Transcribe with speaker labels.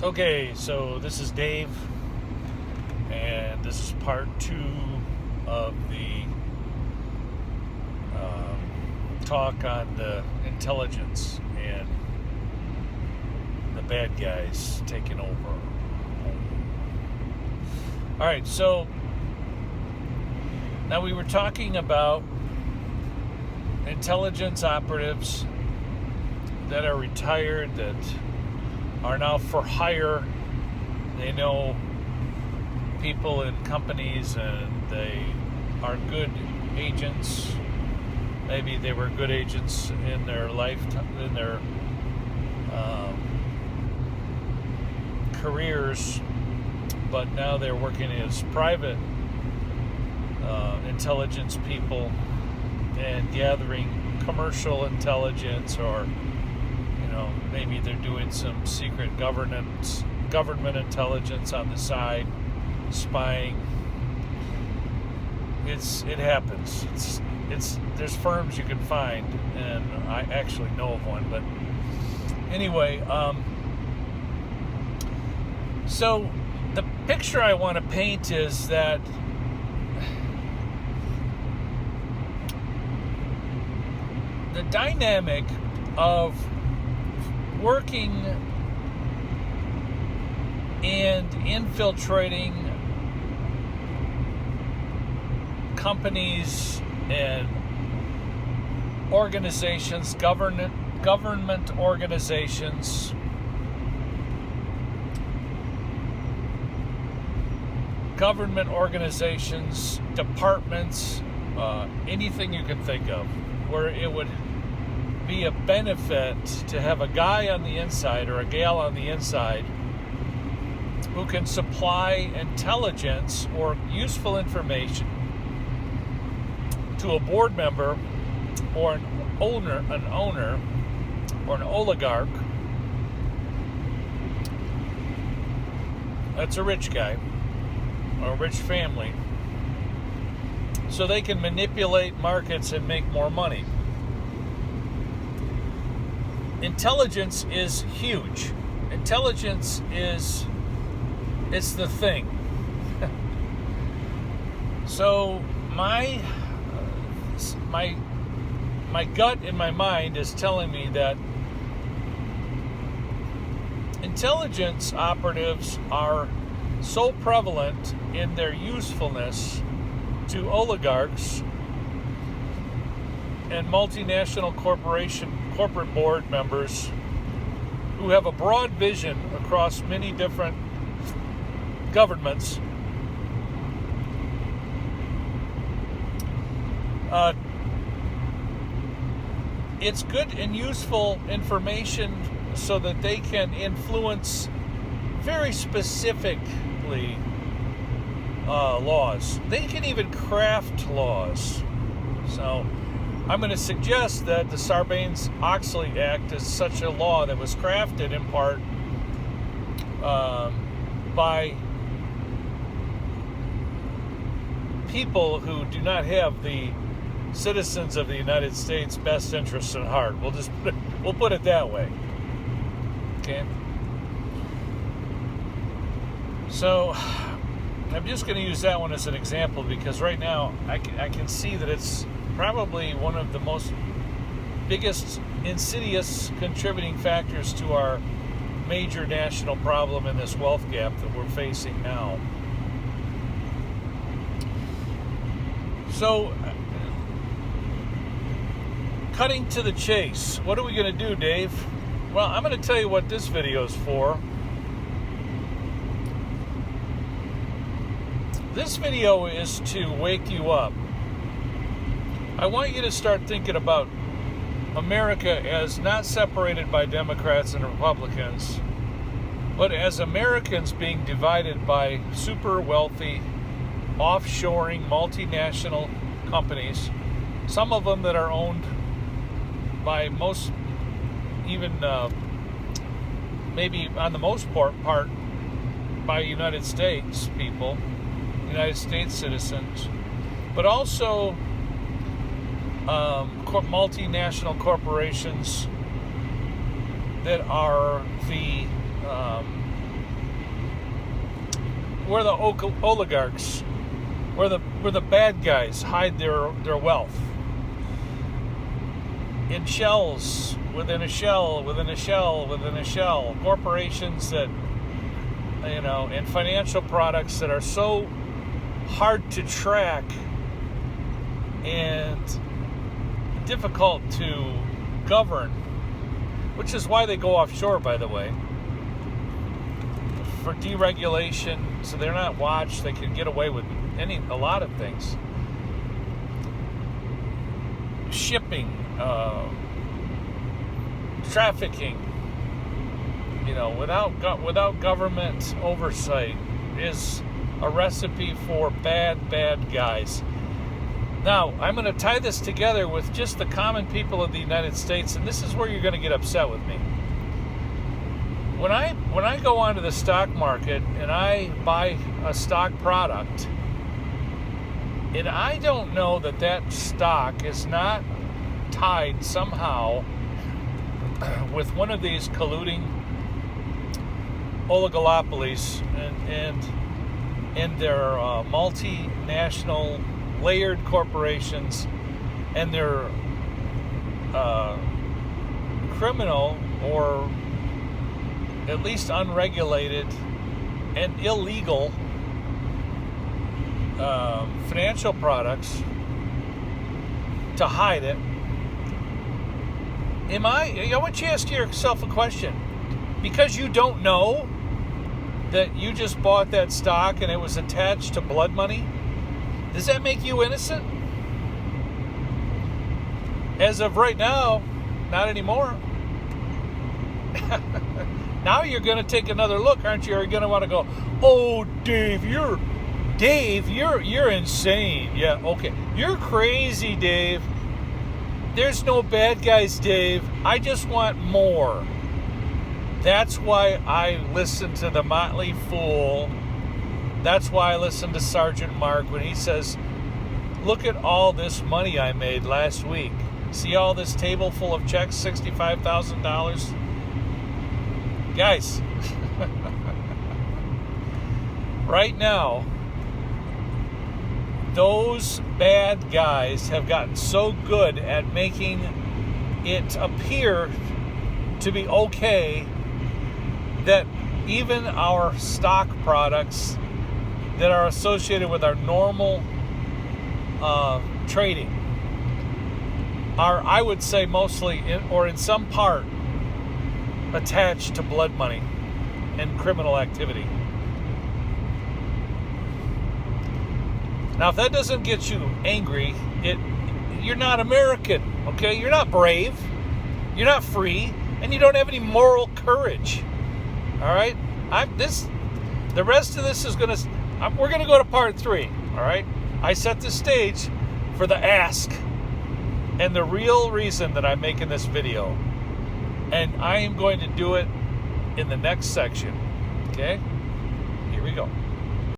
Speaker 1: Okay, so this is Dave, and this is part 2 of the talk on the intelligence and the bad guys taking over. All right, so now we were talking about intelligence operatives that are retired, that are now for hire. They know people in companies and they are good agents. Maybe they were good agents in their lifetime, in their careers, but now they're working as private intelligence people and gathering commercial intelligence, or maybe they're doing some secret government intelligence on the side, spying. It happens. There's firms you can find, and I actually know of one. But anyway, so the picture I want to paint is that the dynamic of working and infiltrating companies and organizations, government organizations, departments, anything you can think of, where it would be a benefit to have a guy on the inside or a gal on the inside who can supply intelligence or useful information to a board member or an owner or an oligarch. That's a rich guy or a rich family, so they can manipulate markets and make more money. Intelligence is huge. Intelligence it's the thing. So my gut in my mind is telling me that intelligence operatives are so prevalent in their usefulness to oligarchs and multinational corporate board members who have a broad vision across many different governments. It's good and useful information so that they can influence very specifically laws. They can even craft laws. So I'm going to suggest that the Sarbanes-Oxley Act is such a law that was crafted in part by people who do not have the citizens of the United States' best interests at heart. We'll put it that way. Okay. So I'm just going to use that one as an example because right now I can see that it's probably one of the biggest insidious contributing factors to our major national problem in this wealth gap that we're facing now. So, cutting to the chase, what are we going to do, Dave? Well, I'm going to tell you what this video is for. This video is to wake you up. I want you to start thinking about America as not separated by Democrats and Republicans, but as Americans being divided by super wealthy, offshoring multinational companies, some of them that are owned by maybe on the most part by United States people, United States citizens, but also multinational corporations that are the where the oligarchs, where the bad guys hide their wealth. In shells, within a shell, within a shell, within a shell. Corporations that, and financial products that are so hard to track and difficult to govern, which is why they go offshore, by the way, for deregulation, so they're not watched. They can get away with a lot of things. Shipping, trafficking, without government oversight is a recipe for bad guys. Now, I'm going to tie this together with just the common people of the United States, and this is where you're going to get upset with me. When I go onto the stock market and I buy a stock product, and I don't know that stock is not tied somehow with one of these colluding oligopolies and their multinational layered corporations and their criminal or at least unregulated and illegal financial products to hide it. I want you to ask yourself a question. Because you don't know that you just bought that stock and it was attached to blood money, does that make you innocent? As of right now, not anymore. Now you're going to take another look, aren't you? You're going to want to go, "Oh, Dave, you're insane." Yeah, okay. You're crazy, Dave. There's no bad guys, Dave. I just want more. That's why I listen to the Motley Fool. That's why I listen to Sergeant Mark when he says, "Look at all this money I made last week. See all this table full of checks, $65,000? Guys, right now, those bad guys have gotten so good at making it appear to be okay that even our stock products that are associated with our normal trading are, I would say, mostly in some part attached to blood money and criminal activity. Now, if that doesn't get you angry, you're not American, okay? You're not brave, you're not free, and you don't have any moral courage. All right? The rest of this is we're going to go to part 3, all right? I set the stage for the ask and the real reason that I'm making this video. And I am going to do it in the next section, okay? Here we go.